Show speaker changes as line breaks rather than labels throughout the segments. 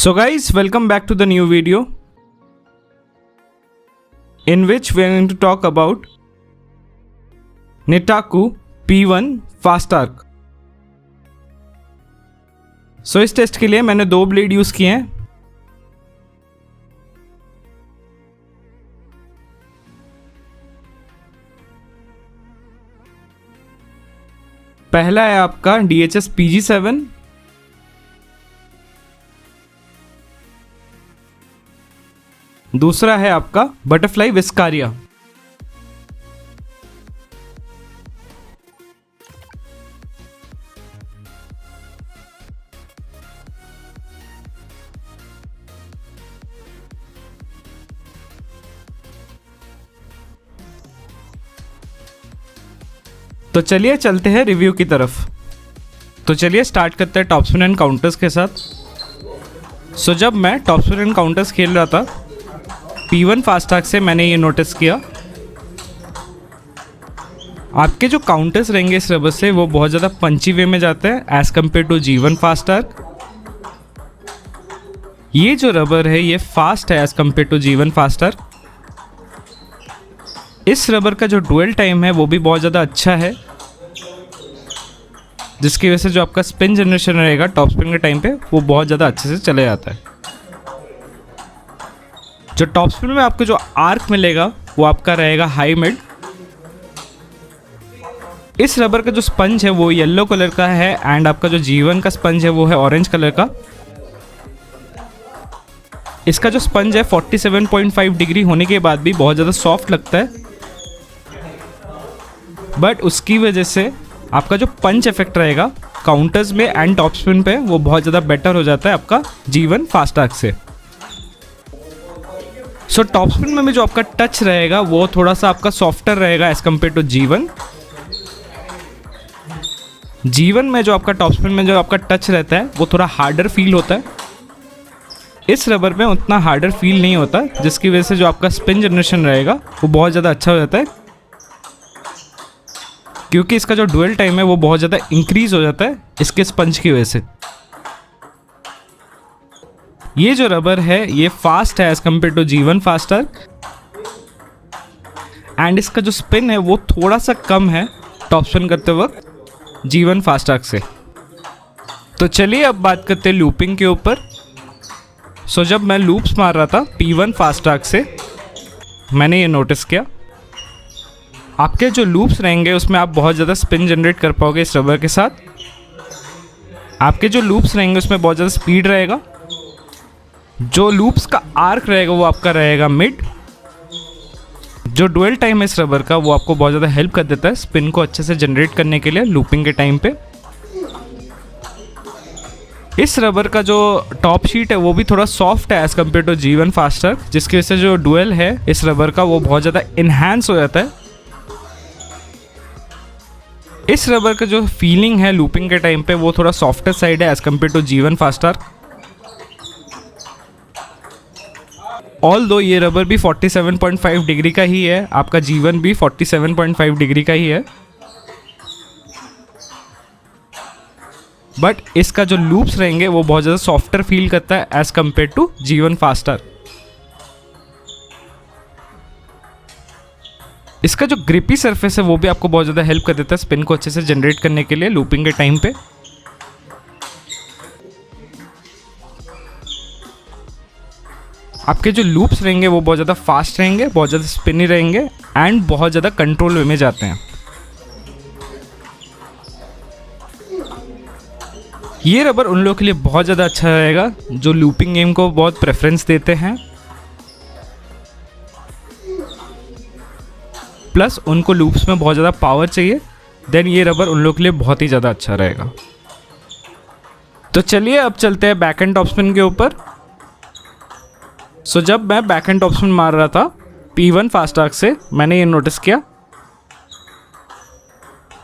So guys, welcome back to the new video in which we are going to talk about Nitaku P1 Fast Arc. So इस test के लिए मैंने दो blade use किए हैं. पहला है आपका DHS PG7, दूसरा है आपका बटरफ्लाई विस्कारिया. तो चलिए चलते हैं रिव्यू की तरफ. तो चलिए स्टार्ट करते हैं टॉप स्पिन एंड काउंटर्स के साथ. सो जब मैं टॉप स्पिन एंड काउंटर्स खेल रहा था P1 फास्ट आर्क से मैंने ये नोटिस किया, आपके जो काउंटर्स रहेंगे इस रबर से वो बहुत ज़्यादा पंची वे में जाते हैं as compare to G1 Fastarc. ये जो रबर है ये फास्ट है as compare to G1 Fastarc. इस रबर का जो डुअल टाइम है वो भी बहुत ज़्यादा अच्छा है, जिसकी वजह से जो आपका स्पिन जनरेशन रहेगा टॉप स्पिन के टाइम पे वो बहुत ज़्यादा अच्छे से चले जाता है. जो टॉप स्पिन में आपको जो आर्क मिलेगा वो आपका रहेगा हाई मिड. इस रबर का जो स्पंज है वो येलो कलर का है एंड आपका जो G1 का स्पंज है वो है ऑरेंज कलर का. इसका जो स्पंज है 47.5 डिग्री होने के बाद भी बहुत ज़्यादा सॉफ्ट लगता है, बट उसकी वजह से आपका जो पंच इफेक्ट रहेगा काउंटर्स में एंड टॉप स्पिन पे वो बहुत ज़्यादा बेटर हो जाता है आपका G1 फास्ट आर्क से. सो टॉप स्पिन में भी जो आपका टच रहेगा वो थोड़ा सा आपका सॉफ्टर रहेगा as compare to G1. G1 में जो आपका टॉप स्पिन में जो आपका टच रहता है वो थोड़ा हार्डर फील होता है. इस रबर में उतना हार्डर फील नहीं होता, जिसकी वजह से जो आपका स्पिन जनरेशन रहेगा वो बहुत ज़्यादा अच्छा हो जाता है, क्योंकि इसका जो डुअल टाइम है वो बहुत ज़्यादा इंक्रीज हो जाता है इसके स्पंज की वजह से. ये जो रबर है ये फास्ट है as compare to G1 Fastarc and इसका जो स्पिन है वो थोड़ा सा कम है टॉप स्पिन करते वक्त G1 फास्ट आर्क से. तो चलिए अब बात करते हैं लूपिंग के ऊपर. सो जब मैं लूप्स मार रहा था P1 फास्ट आर्क से मैंने ये नोटिस किया, आपके जो लूप्स रहेंगे उसमें आप बहुत ज़्यादा स्पिन जनरेट कर पाओगे इस रबर के साथ. आपके जो लूप्स रहेंगे उसमें बहुत ज़्यादा स्पीड रहेगा. जो लूप्स का आर्क रहेगा वो आपका रहेगा मिड. जो डुअल टाइम है इस रबर का वो आपको बहुत ज़्यादा हेल्प कर देता है स्पिन को अच्छे से जनरेट करने के लिए लूपिंग के टाइम पे. इस रबर का जो टॉप शीट है वो भी थोड़ा सॉफ्ट है as compare to G1 Fastarc, जिसकी वजह से जो डुअल है इस रबर का वो बहुत ज़्यादा इन्हांस हो जाता है. इस रबर का जो फीलिंग है लूपिंग के टाइम पे वो थोड़ा सॉफ्टर साइड है as compare to G1 Fastarc. Although ये रबर भी 47.5 डिग्री का ही है, आपका G1 भी 47.5 डिग्री का ही है, बट इसका जो लूप्स रहेंगे वो बहुत ज़्यादा सॉफ्टर फील करता है as compare to G1 Fastarc. इसका जो ग्रिपी सरफेस है वो भी आपको बहुत ज़्यादा हेल्प कर देता है स्पिन को अच्छे से जनरेट करने के लिए लूपिंग के टाइम पे. आपके जो लूप्स रहेंगे वो बहुत ज़्यादा फास्ट रहेंगे, बहुत ज़्यादा स्पिनी रहेंगे एंड बहुत ज़्यादा कंट्रोल वे में जाते हैं. ये रबर उन लोगों के लिए बहुत ज़्यादा अच्छा रहेगा जो लूपिंग गेम को बहुत प्रेफरेंस देते हैं, प्लस उनको लूप्स में बहुत ज़्यादा पावर चाहिए. देन ये रबर उन लोगों के लिए बहुत ही ज़्यादा अच्छा रहेगा. तो चलिए अब चलते हैं बैक एंड टॉप स्पिन के ऊपर. सो जब मैं बैक एंड टॉप स्पिन मार रहा था P1 फास्ट आर्क से मैंने ये नोटिस किया,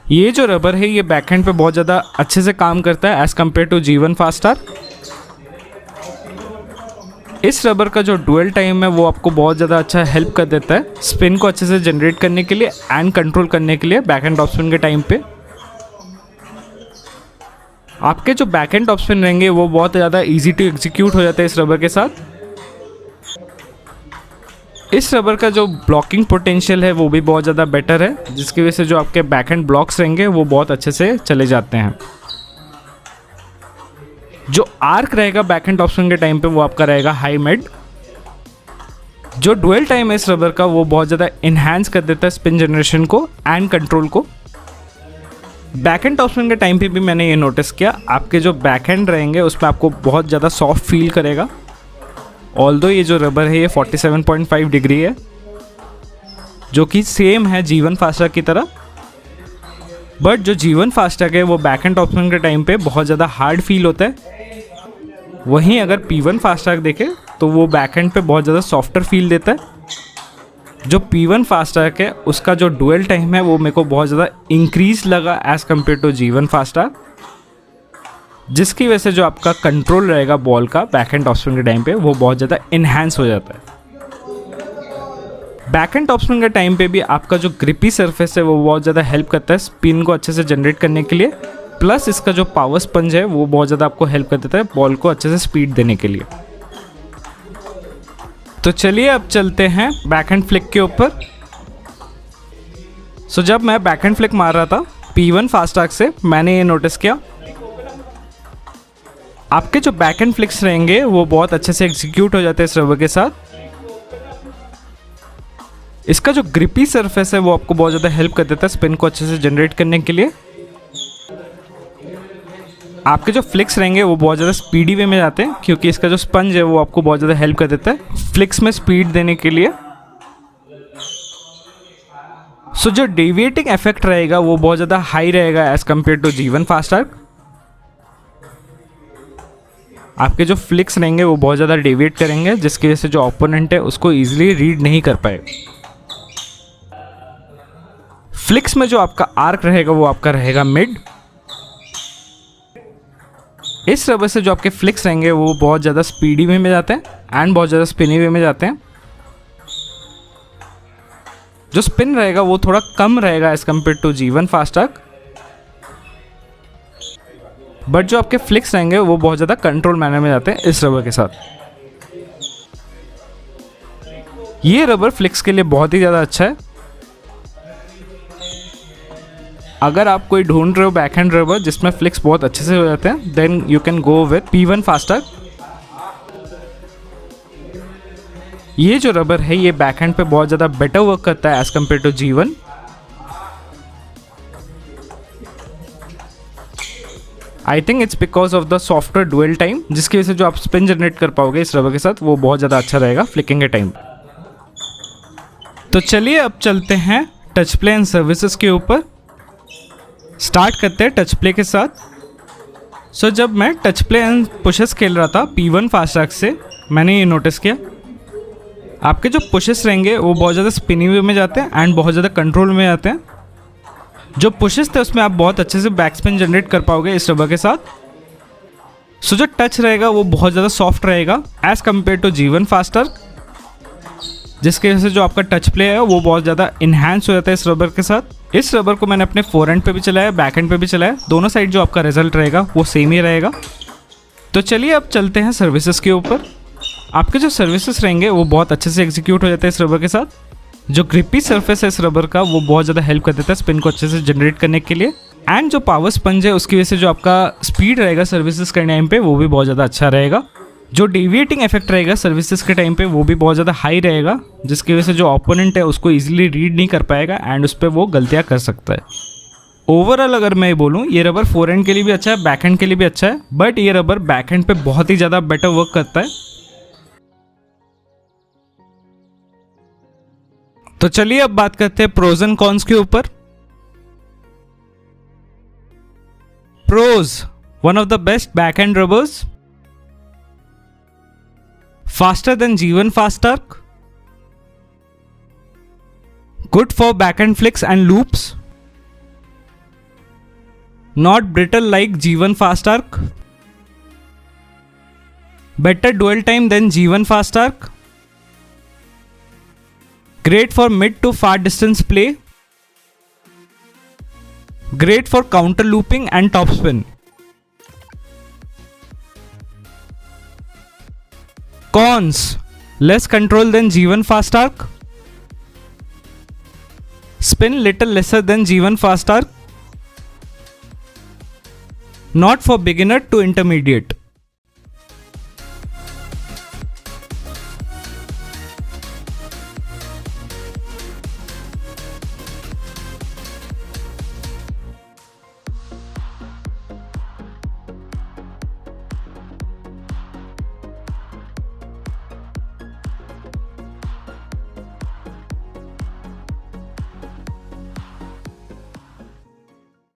ये जो रबर है ये बैक हैंड पे बहुत ज़्यादा अच्छे से काम करता है as compare to G1 Fastarc. इस रबर का जो डुअल टाइम है वो आपको बहुत ज़्यादा अच्छा हेल्प कर देता है स्पिन को अच्छे से जनरेट करने के लिए एंड कंट्रोल करने के लिए बैक हैंड टॉप स्पिन के टाइम पे. आपके जो बैक एंड टॉप स्पिन रहेंगे वो बहुत ज़्यादा इजी टू एग्जीक्यूट हो जाते हैं इस रबर के साथ। इस रबर का जो ब्लॉकिंग पोटेंशियल है वो भी बहुत ज़्यादा बेटर है, जिसकी वजह से जो आपके बैक एंड ब्लॉक्स रहेंगे वो बहुत अच्छे से चले जाते हैं। जो आर्क रहेगा बैक एंड टॉप स्पिन के टाइम पे वो आपका रहेगा हाई मिड। जो डुअल टाइम है इस रबर का वो बहुत ज़्यादा इन्हांस कर देता है स्पिन जनरेशन को एंड कंट्रोल को। बैक एंड टॉप स्पिन के टाइम पे भी मैंने ये नोटिस किया, आपके जो बैक हैंड रहेंगे उसमें आपको बहुत ज़्यादा सॉफ्ट फील करेगा। ऑल्दो ये जो रबर है ये 47.5 डिग्री है, जो कि सेम है G1 फास्टैग की तरह, बट जो G1 फास्टैग है वो बैक एंड टॉप स्पिन के टाइम पे बहुत ज़्यादा हार्ड फील होता है। वहीं अगर P1 फास्टैग देखें तो वो बैक हैंड पे बहुत ज़्यादा सॉफ्टर फील देता है। जो P1 फास्टैग है उसका जो डुअल टाइम है वो मेरे को बहुत ज़्यादा इंक्रीज लगा as compare to G1 FASTag, जिसकी वजह से जो आपका कंट्रोल रहेगा बॉल का बैक एंड टॉप स्पिन के टाइम पे वो बहुत ज़्यादा इन्हांस हो जाता है। बैक एंड टॉप स्पिन के टाइम पे भी आपका जो ग्रिपी सरफेस है वो बहुत ज़्यादा हेल्प करता है स्पिन को अच्छे से जनरेट करने के लिए, प्लस इसका जो पावर स्पंज है वो बहुत ज़्यादा आपको हेल्प कर देता है बॉल को अच्छे से स्पीड देने के लिए। तो चलिए अब चलते हैं बैक हैंड फ्लिक के ऊपर। सो जब मैं बैक हैंड फ्लिक मार रहा था P1 फास्टैग से, मैंने ये नोटिस किया आपके जो बैक हैंड फ्लिक्स रहेंगे वो बहुत अच्छे से एग्जीक्यूट हो जाते हैं इस रबर के साथ। इसका जो ग्रिपी सरफेस है वो आपको बहुत ज़्यादा हेल्प कर देता है स्पिन को अच्छे से जनरेट करने के लिए। आपके जो फ्लिक्स रहेंगे वो बहुत ज़्यादा स्पीडी वे में जाते हैं, क्योंकि इसका जो स्पंज है वो आपको बहुत ज़्यादा हेल्प कर देता है फ्लिक्स में स्पीड देने के लिए। सो जो डेविएटिंग इफेक्ट रहेगा वो बहुत ज़्यादा हाई रहेगा as compare to G1 FASTag. आपके जो फ्लिक्स रहेंगे वो बहुत ज़्यादा डेविएट करेंगे, जिसकी वजह से जो ओपोनेंट है उसको ईजिली रीड नहीं कर पाएगा। फ्लिक्स में जो आपका आर्क रहेगा वो आपका रहेगा मिड। इस रबर से जो आपके फ्लिक्स रहेंगे वो बहुत ज़्यादा स्पीडी वे में जाते हैं एंड बहुत ज़्यादा स्पिनी वे में जाते हैं। जो स्पिन रहेगा वो थोड़ा कम रहेगा as compare to G1 Fastarc, but जो आपके फ्लिक्स रहेंगे वो बहुत ज़्यादा कंट्रोल मैनर में जाते हैं इस रबर के साथ। ये रबर फ्लिक्स के लिए बहुत ही ज़्यादा अच्छा है। अगर आप कोई ढूंढ रहे हो बैक हैंड रबर जिसमें फ्लिक्स बहुत अच्छे से हो जाते हैं, then you can go with P1 Fastarc. ये जो रबर है ये बैक हैंड पे बहुत ज़्यादा बेटर वर्क करता है as compare to G1। I think it's because of the software dual time, जिसकी वजह से जो आप स्पिन जनरेट कर पाओगे इस रबर के साथ वो बहुत ज़्यादा अच्छा रहेगा फ्लिकिंग के टाइम। तो चलिए अब चलते हैं टच प्ले एंड सर्विसेज के ऊपर। स्टार्ट करते हैं टच प्ले के साथ। सो जब मैं टच प्ले एंड पुशेस खेल रहा था P1 फास्टैग से, मैंने ये नोटिस किया आपके जो पुशेस रहेंगे वो बहुत ज़्यादा स्पिनी वे में जाते हैं एंड बहुत ज़्यादा कंट्रोल में जाते हैं। जो पुशेस थे उसमें आप बहुत अच्छे से बैक स्पिन जनरेट कर पाओगे इस रबर के साथ। सो जो टच रहेगा वो बहुत ज़्यादा सॉफ्ट रहेगा as compare to G1 FASTag, जिसकी वजह से जो आपका टच प्ले है वो बहुत ज़्यादा इन्हांस हो जाता है इस रबर के साथ। इस रबर को मैंने अपने फोरहैंड पे भी चलाया, बैक हैंड पे भी चलाया, दोनों साइड जो आपका रिजल्ट रहेगा वो सेम ही रहेगा। तो चलिए अब चलते हैं सर्विसेज के ऊपर। आपके जो सर्विसेज रहेंगे वो बहुत अच्छे से एग्जीक्यूट हो जाते हैं इस रबर के साथ। जो ग्रिपी सरफेस है इस रबर का वो बहुत ज़्यादा हेल्प कर देता है स्पिन को अच्छे से जनरेट करने के लिए, एंड जो पावर स्पंज है उसकी वजह से जो आपका स्पीड रहेगा सर्विसेज के टाइम पे वो भी बहुत ज़्यादा अच्छा रहेगा। जो डेविएटिंग इफेक्ट रहेगा सर्विसेज के टाइम पे वो भी बहुत ज़्यादा हाई रहेगा, जिसकी वजह से जो ओपोनेंट है उसको इजीली रीड नहीं कर पाएगा एंड उस पर वो गलतियाँ कर सकता है। ओवरऑल अगर मैं बोलूँ ये रबर फोरहैंड के लिए भी अच्छा है, बैक हैंड के लिए भी अच्छा है, बट ये रबर बैक हैंड पे बहुत ही ज़्यादा बेटर वर्क करता है। तो चलिए अब बात करते हैं प्रोज एंड कॉन्स के ऊपर। Pros, one of the best backhand rubbers, faster than G1 Fastarc, good for backhand flicks and loops, not brittle like G1 FASTag, better dwell time than G1 FASTag, great for mid to far distance play, great for counter looping and top spin. Cons: less control than G1 fast arc. Spin little lesser than G1 fast arc. Not for beginner to intermediate.